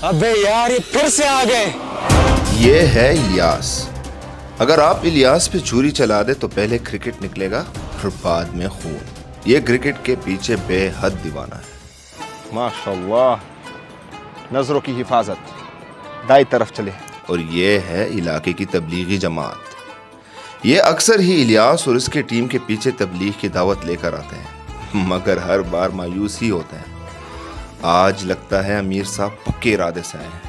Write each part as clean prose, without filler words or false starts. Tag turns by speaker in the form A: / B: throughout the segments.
A: अबे यार ये फिर से आ गए।
B: ये है इलियास। अगर आप इलियास पे छुरी चला दे तो पहले क्रिकेट निकलेगा और बाद में खून। ये क्रिकेट के पीछे बेहद दीवाना है।
C: माशाल्लाह, नजरों की हिफाजत, दाई तरफ चले।
B: और ये है इलाके की तबलीगी जमात। ये अक्सर ही इलियास और इसके टीम के पीछे तबलीग की दावत लेकर आते हैं, मगर हर बार मायूस ही होते हैं। आज लगता है अमीर साहब पक्के इरादे से आए हैं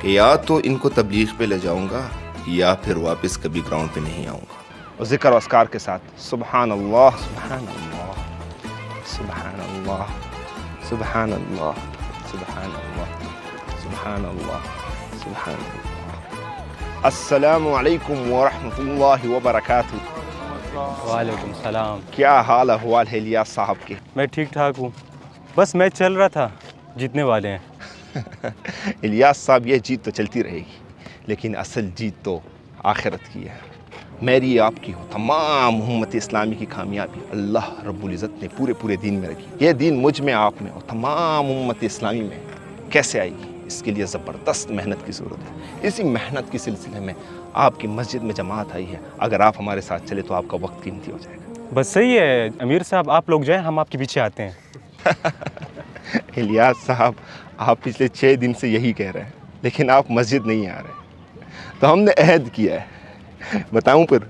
B: कि या तो इनको तबलीग पे ले जाऊंगा या फिर वापस कभी ग्राउंड पे नहीं आऊंगा।
C: और जिक्र और अस्कार के साथ सुबहान अल्लाह, सुबहान अल्लाह, सुबहान अल्लाह, सुबहान अल्लाह, सुबहान अल्लाह, सुबहान अल्लाह, सुबहान अल्लाह। अस्सलामु अलैकुम व रहमतुल्लाहि व बरकातुहू।
A: वालेकुम सलाम।
C: क्या हाल अहवाल है इलियास साहब के?
A: मैं ठीक ठाक हूँ, बस मैच चल रहा था, जीतने वाले हैं।
C: इलियास साहब, ये जीत तो चलती रहेगी, लेकिन असल जीत तो आखिरत की है। मेरी आपकी हो, तमाम उम्मत इस्लामी की कामयाबी अल्लाह रब्बुल इज़्ज़त ने पूरे दीन में रखी। ये दीन मुझ में, आप में और तमाम उम्मत इस्लामी में कैसे आएगी, इसके लिए ज़बरदस्त मेहनत की ज़रूरत है। इसी मेहनत के सिलसिले में आपकी मस्जिद में जमात आई है। अगर आप हमारे साथ चले तो आपका वक्त कीमती हो जाएगा।
A: बस सही है अमीर साहब, आप लोग जाएं, हम आपके पीछे आते हैं।
C: इलियास साहब, आप पिछले 6 दिन से यही कह रहे हैं, लेकिन आप मस्जिद नहीं आ रहे। तो हमने अहद किया है, बताऊं फिर?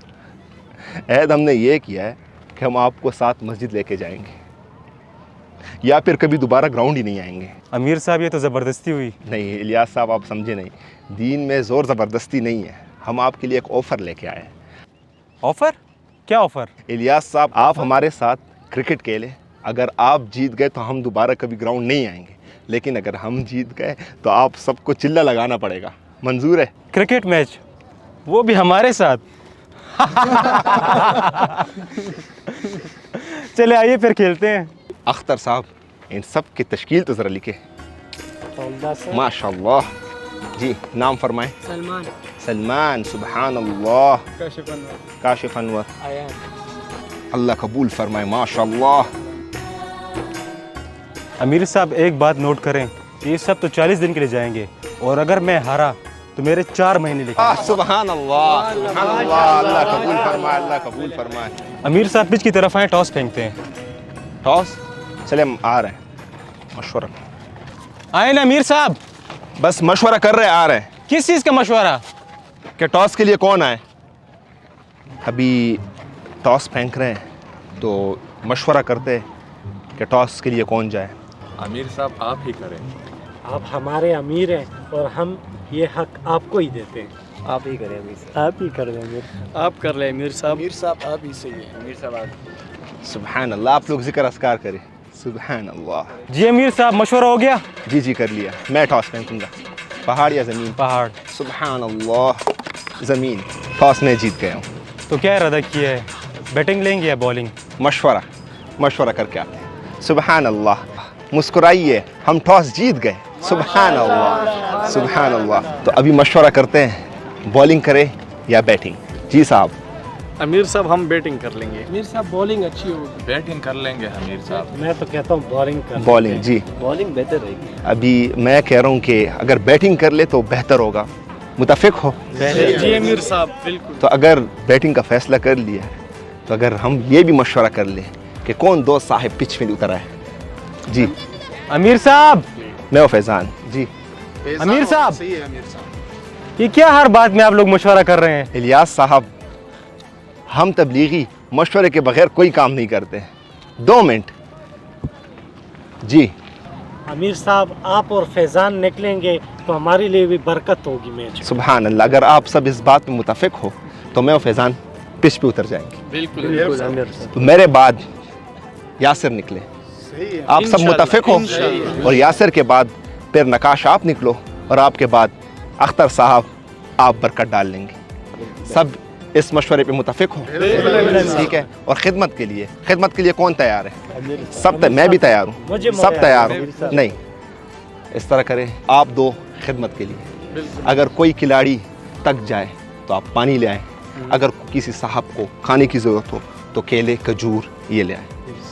C: अहद हमने ये किया है कि हम आपको साथ मस्जिद लेके जाएंगे, या फिर कभी दोबारा ग्राउंड ही नहीं आएंगे।
A: अमीर साहब, ये तो ज़बरदस्ती हुई।
C: नहीं इलियास साहब, आप समझे नहीं, दीन में ज़ोर ज़बरदस्ती नहीं है। हम आपके लिए एक ऑफ़र लेके आए हैं।
A: ऑफ़र? क्या ऑफ़र?
C: इलियास साहब, आप हमारे साथ क्रिकेट खेलें। अगर आप जीत गए तो हम दोबारा कभी ग्राउंड नहीं आएंगे, लेकिन अगर हम जीत गए तो आप सबको चिल्ला लगाना पड़ेगा। मंजूर है?
A: क्रिकेट मैच, वो भी हमारे साथ। चले आइए फिर खेलते हैं।
C: अख्तर साहब, इन सब की तश्कील तो ज़रा लिखे। माशाल्लाह। जी, नाम फरमाएं।
D: सलमान।
C: सलमान, सुबहान अल्लाह। काशिफ अनवर। अल्लाह कबूल फरमाए। माशाल्लाह।
A: अमीर साहब, एक बात नोट करें, ये सब तो 40 दिन के लिए जाएंगे, और अगर मैं हारा तो मेरे 4 महीने लिखे।
C: सुबहान अल्लाह, सुबहान अल्लाह। अल्लाह कबूल फरमाए, अल्लाह कबूल फरमाए।
A: अमीर साहब, पिच की तरफ आए, टॉस फेंकते हैं।
C: टॉस? चले, हम आ रहे हैं। मशवरा
A: आए ना अमीर साहब?
C: बस मशवरा कर रहे हैं, आ रहे हैं।
A: किस चीज़ का मशवरा?
C: कि टॉस के लिए कौन आए? अभी टॉस फेंक रहे हैं तो मशवरा करते हैं कि टॉस के लिए कौन जाए।
E: अमीर साहब, आप ही करें।
D: आप हमारे अमीर हैं और हम ये हक आपको ही देते हैं।
F: आप ही करें अमीर साहब।
D: आप ही कर देंगे।
F: आप कर ले अमीर साहब।
E: अमीर साहब, आप ही सही है। अमीर साहब, आप।
C: सुबहान अल्लाह। आप लोग जिक्र अस्कार करें। सुबहान अल्लाह।
A: जी अमीर साहब, मशवरा हो गया?
C: जी कर लिया। मैं टॉस फेंकूंगा। पहाड़ या ज़मीन?
A: पहाड़।
C: सुबहान अल्लाह। ज़मीन। टॉस में जीत गया हूँ।
A: तो क्या इरादा किया है, बैटिंग लेंगे या बॉलिंग?
C: मशवरा करके आते हैं। सुबहान अल्लाह। मुस्कुराइए, हम टॉस जीत गए। सुबहान अल्लाह, सुबहान अल्लाह। तो अभी मशवरा करते हैं, बॉलिंग करें या बैटिंग? जी साहब।
F: अमीर साहब, हम बैटिंग कर लेंगे।
D: अमीर साहब, बॉलिंग अच्छी होगी।
E: बैटिंग कर लेंगे अमीर साहब।
D: मैं तो कहता हूँ बॉलिंग कर।
C: बॉलिंग? जी,
F: बॉलिंग बेहतर रहेगी।
C: अभी मैं कह रहा हूँ कि अगर बैटिंग कर ले तो बेहतर होगा। मुतफिक हो?
F: जी अमीर साहब, बिल्कुल।
C: तो अगर बैटिंग का फैसला कर लिया है तो अगर हम ये भी मशवरा कर लें कि कौन दोस्त साहिब पिच में उतर आए। जी।
A: अमीर साहब।
C: मैं और फैजान। जी।
A: अमीर साहब,
E: सही है अमीर साहब।
A: ये क्या हर बात में आप लोग मशवरा कर रहे हैं?
C: इलियास साहब, हम तबलीगी मशवरे के बगैर कोई काम नहीं करते। 2 मिनट। जी।
D: अमीर साहब, आप और फैजान निकलेंगे तो हमारे लिए भी बरकत होगी मैच।
C: सुबहान अल्लाह। अगर आप सब इस बात में मुतफिक हो तो मैं और फैजान पिच पे उतर जाएंगे।
F: बिल्कुल अमीर साहब।
C: तो मेरे बाद यासिर निकले। आप सब मुतफिक हो? और यासिर के बाद फिर नकाश आप निकलो, और आपके बाद अख्तर साहब आप बरकत डाल लेंगे। सब इस मशवरे पे मुतफिक हो? ठीक है। और खिदमत के लिए कौन तैयार है? सब मैं भी तैयार हूँ। सब तैयार हूँ। नहीं, इस तरह करें, आप 2 खिदमत के लिए, अगर कोई खिलाड़ी थक जाए तो आप पानी ले आए, अगर किसी साहब को खाने की ज़रूरत हो तो केले खजूर ये ले आए।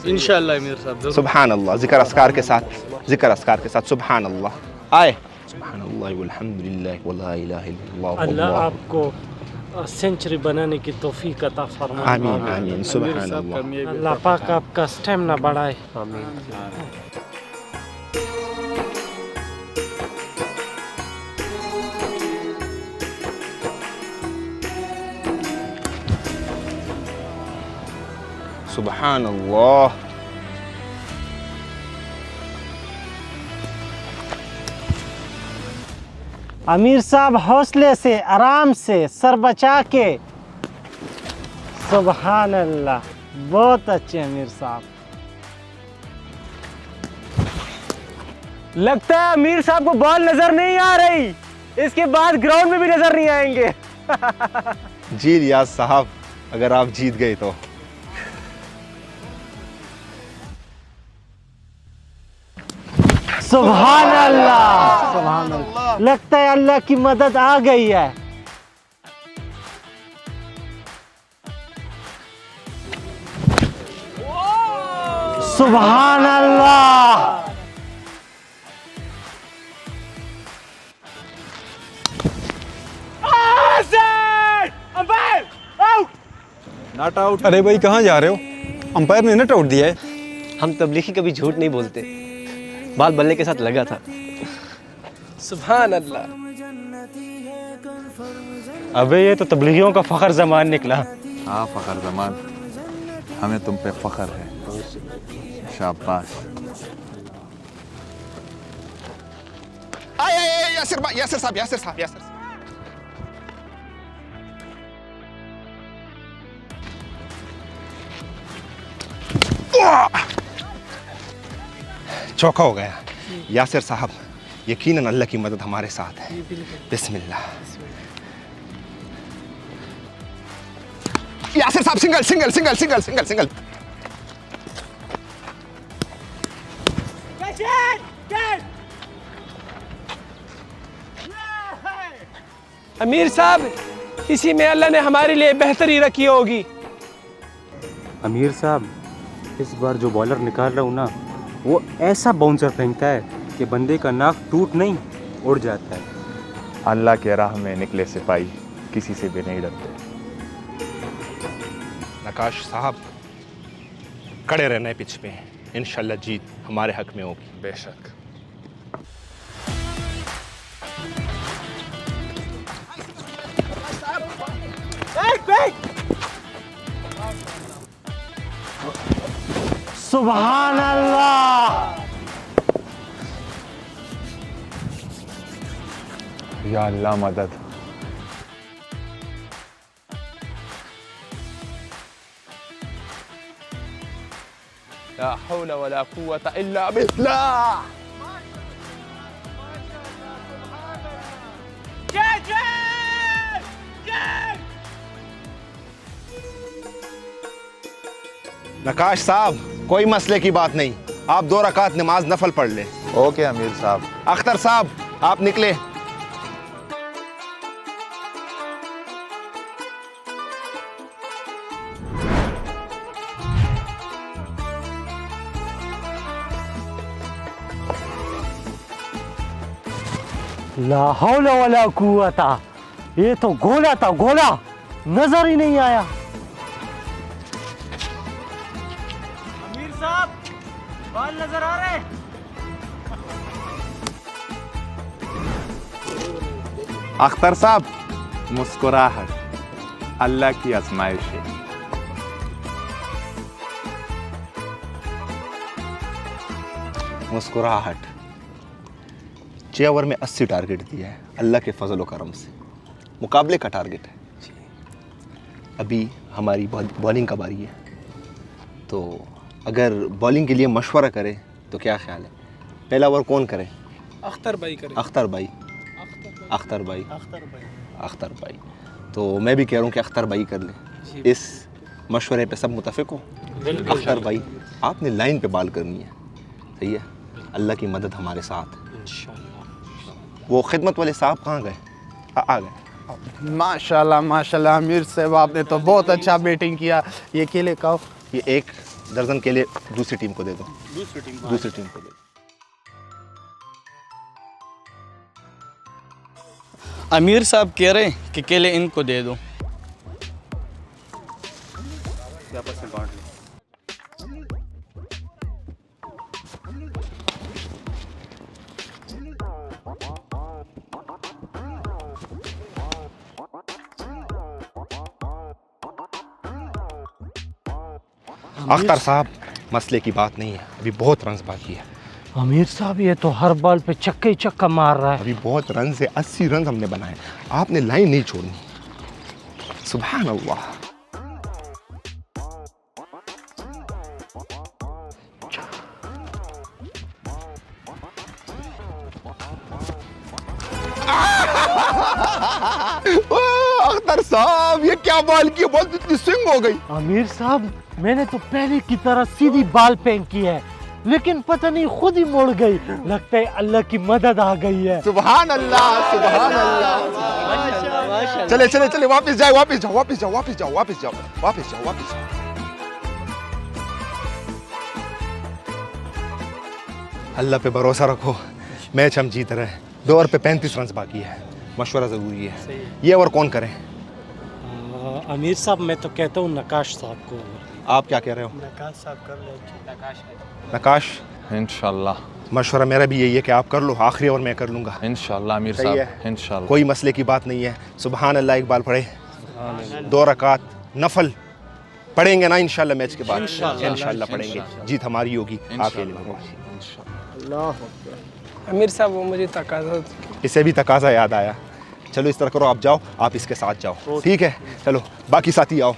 F: इंशाल्लाह अमीर साहब जरूर।
C: सुभान अल्लाह, ज़िक्र अस्कार के साथ सुभान अल्लाह। आए सुभान अल्लाह वल्हम्दुलिल्लाह वला इलाहा इल्लल्लाह।
D: अल्लाह आपको सेंचुरी बनाने की तौफीक अता फरमाए।
C: आमीन आमीन सुभान अल्लाह।
D: अल्लाह पाक आपका स्टेमिना बढ़ाए।
C: सुभान अल्लाह।
D: अमीर साहब हौसले से, आराम से, सर बचा के। सुभान अल्लाह, बहुत अच्छे अमीर साहब।
A: लगता है अमीर साहब को बॉल नजर नहीं आ रही, इसके बाद ग्राउंड में भी नजर नहीं आएंगे।
C: जी रियाज साहब, अगर आप जीत गए तो
D: सुभान अल्लाह, सुभान अल्लाह। लगता है अल्लाह की मदद आ गई है। सुभान अल्लाह।
E: Not out.
G: अरे भाई कहाँ जा रहे हो? अंपायर ने नट आउट दिया है।
F: हम तबलीगी कभी झूठ नहीं बोलते। बाल बल्ले के साथ लगा था। सुभान अल्लाह।
A: अबे ये तो तबलीगियों का फखर जमान निकला।
E: हाँ फ़खर जमान, हमें तुम पे फ़ख्र है। शाबाश।
C: आए यासिर साहब, यासिर साहब। चौका हो गया यासिर साहब। यकीनन अल्लाह की मदद हमारे साथ है। बिस्मिल्लाह। यासिर साहब सिंगल।
H: अमीर साहब, इसी में अल्लाह ने हमारे लिए बेहतरी रखी होगी।
A: अमीर साहब, इस बार जो बॉलर निकाल रहा हूँ ना, वो ऐसा बाउंसर फेंकता है कि बंदे का नाक टूट नहीं उड़ जाता है।
E: अल्लाह के राह में निकले सिपाही किसी से भी नहीं डरते।
C: नकाश साहब, कड़े रहना है पिच पे। इंशाल्लाह जीत हमारे हक में होगी।
E: बेशक।
D: सुभान अल्लाह।
E: या अल्लाह मदद।
H: ला हौल वला कुव्वता इल्ला बिल्लाह।
C: नकाश साहब, कोई मसले की बात नहीं, आप 2 रकात नमाज नफल पढ़ लें।
E: ओके अमीर साहब।
C: अख्तर साहब, आप निकले।
D: ला हौला वला कुव्वता। ये तो गोला था, गोला नजर ही नहीं आया। अमीर साहब, बॉल नजर आ रहे।
E: अख्तर साहब, मुस्कुराहट अल्लाह की आजमाइश है।
C: मुस्कुराहट। 6 ओवर में 80 टारगेट दिया है अल्लाह के फजल व करम से। मुकाबले का टारगेट है। अभी हमारी बॉलिंग का बारी है, तो अगर बॉलिंग के लिए मशवरा करें तो क्या ख्याल है? पहला ओवर कौन करे?
H: अख्तर भाई करे।
C: अख्तर भाई। तो मैं भी कह रहा हूँ कि अख्तर भाई कर लें। इस मशवरे पे सब मुतफिक हो? अख्तर भाई, आपने लाइन पे बॉल करनी है। सही है? अल्लाह की मदद हमारे साथ। वो खिदमत वाले साहब कहाँ गए? आ गए।
I: माशाल्लाह माशाल्लाह अमीर साहब, आपने तो बहुत अच्छा बैटिंग किया। ये केले खाओ।
C: ये 1 दर्जन केले दूसरी टीम को दे दो। दूसरी टीम को दे दो।
J: अमीर साहब कह रहे हैं कि केले इनको दे दो।
A: आपस में बांट लो।
C: अख्तर साहब, मसले की बात नहीं है, अभी बहुत रन बाकी है।
D: अमीर साहब ये तो हर बॉल पे चक्का ही चक्का मार रहा है।
C: अभी बहुत रन से 80 रन हमने बनाए, आपने लाइन नहीं छोड़नी। सुभान अल्लाह। अख्तर साहब, ये क्या बॉल की? बॉल इतनी स्विंग हो गई।
D: अमीर साहब मैंने तो पहले की तरह सीधी बॉल फेंक की है, लेकिन पता नहीं खुद ही मुड़ गई। लगता है अल्लाह की मदद आ गई है।
C: सुभान अल्लाह, सुभान अल्लाह। चले चले चले, वापस जाओ, वापस जाओ, वापस जाओ, वापस जाओ, वापस जाओ, वापस जाओ, वापस जाओ। अल्लाह पे भरोसा रखो, मैच हम जीत रहे हैं। 2 ओवर पे 35 रन बाकी है। मशवरा ज़रूरी है। ये ओवर कौन करे?
D: अमीर साहब मैं तो कहता हूँ नकाश साहब को।
C: आप क्या कह रहे हो?
D: नकाश साहब कर ले।
C: नकाश,
E: इंशाल्लाह
C: मशवरा मेरा भी यही है कि आप कर लो, आखिरी ओवर मैं कर लूँगा।
E: इंशाल्लाह अमीर
C: सही
E: साहब,
C: है।
E: इंशाल्लाह।
C: कोई मसले की बात नहीं है। सुभान अल्लाह इकबाल पढ़े, 2 रकात नफल पढ़ेंगे ना इंशाल्लाह मैच के बाद। इंशाल्लाह पढ़ेंगे, जीत हमारी होगी। आपके लिए
H: अमीर साहब वो मुझे तकाजा,
C: इसे भी तकाजा याद आया। चलो इस तरह करो, आप जाओ, आप इसके साथ जाओ, ठीक है? चलो बाकी साथी आओ।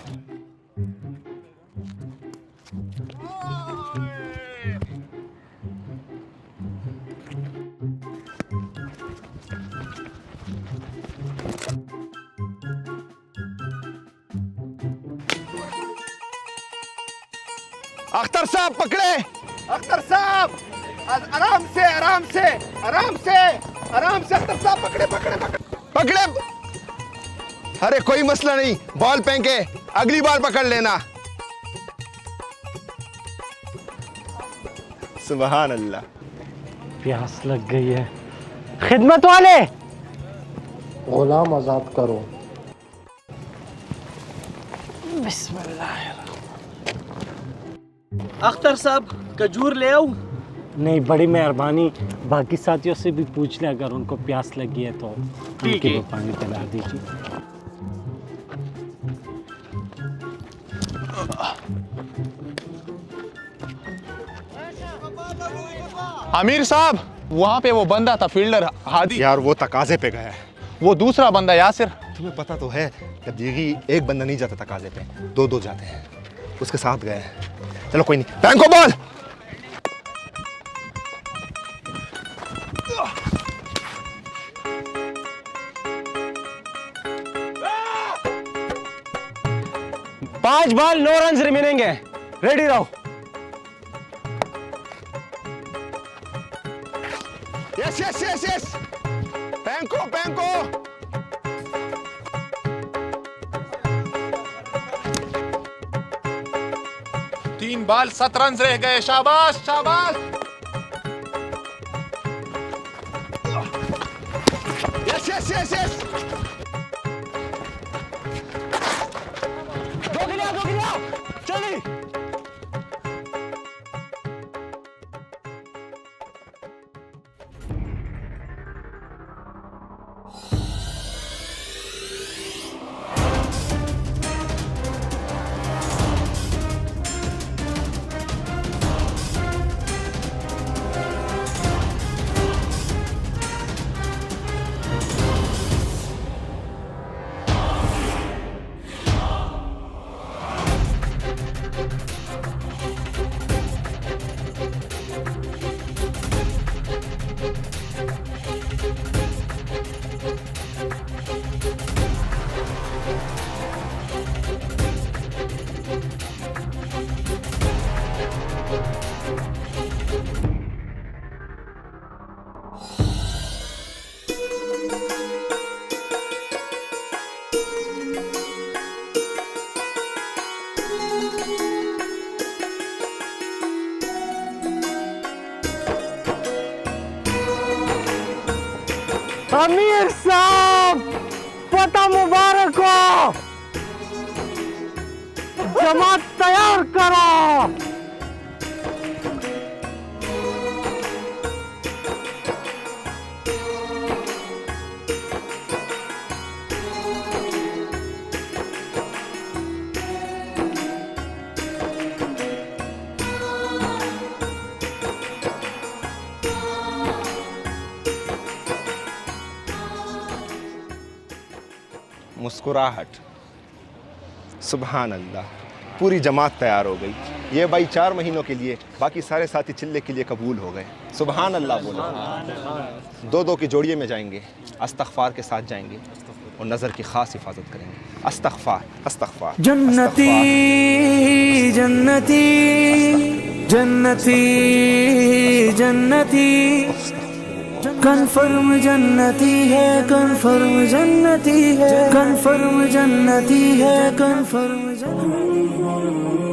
C: अख्तर साहब पकड़े, अख्तर साहब, आराम से आराम से आराम से आराम से। अख्तर साहब पकड़े पकड़े पकड़े पकड़े। अरे कोई मसला नहीं, बॉल फेंके, अगली बार पकड़ लेना। सुभान अल्लाह।
D: प्यास लग गई है। खिदमत वाले, गुलाम आजाद करो। बिस्मिल्लाह।
J: अख्तर साहब खजूर ले आऊं?
D: नहीं, बड़ी मेहरबानी। बाकी साथियों से भी पूछ ले, अगर उनको प्यास लगी है तो
J: ठीक है।
D: पानी पिला दीजिए।
E: अमीर साहब, वहाँ पे वो बंदा था फील्डर हादी।
C: यार वो तकाजे पे गया है।
E: वो दूसरा बंदा यासिर।
C: तुम्हें पता तो है तबलीगी एक बंदा नहीं जाता तकाजे पे, 2-2 जाते हैं। उसके साथ गए हैं। चलो कोई नहीं, फेंको बॉल।
F: पांच बॉल 9 रन रिमेनिंग है। रेडी रहो।
C: यस यस यस यस, फेंको फेंको।
E: 3 बॉल 7 रन रह गए। शाबाश शाबाश।
C: Yes yes yes yes.
D: दो गिरा चली। अमीर साहब पता मुबारक हो, जमात तैयार करो।
C: मुस्कुराहट, सुभान अल्लाह, पूरी जमात तैयार हो गई। ये भाई 4 महीनों के लिए, बाकी सारे साथी चिल्ले के लिए कबूल हो गए। सुभान अल्लाह बोलो। 2-2 की जोड़िए में जाएंगे, अस्तगफार के साथ जाएंगे और नज़र की खास हिफाजत करेंगे। अस्तगफार, अस्तगफार।
K: जन्नती जन्नती जन्नती जन्नती, कन्फर्म जन्नती है, कन्फर्म जन्नती है, कन्फर्म जन्नती है, कन्फर्म जन्नती है।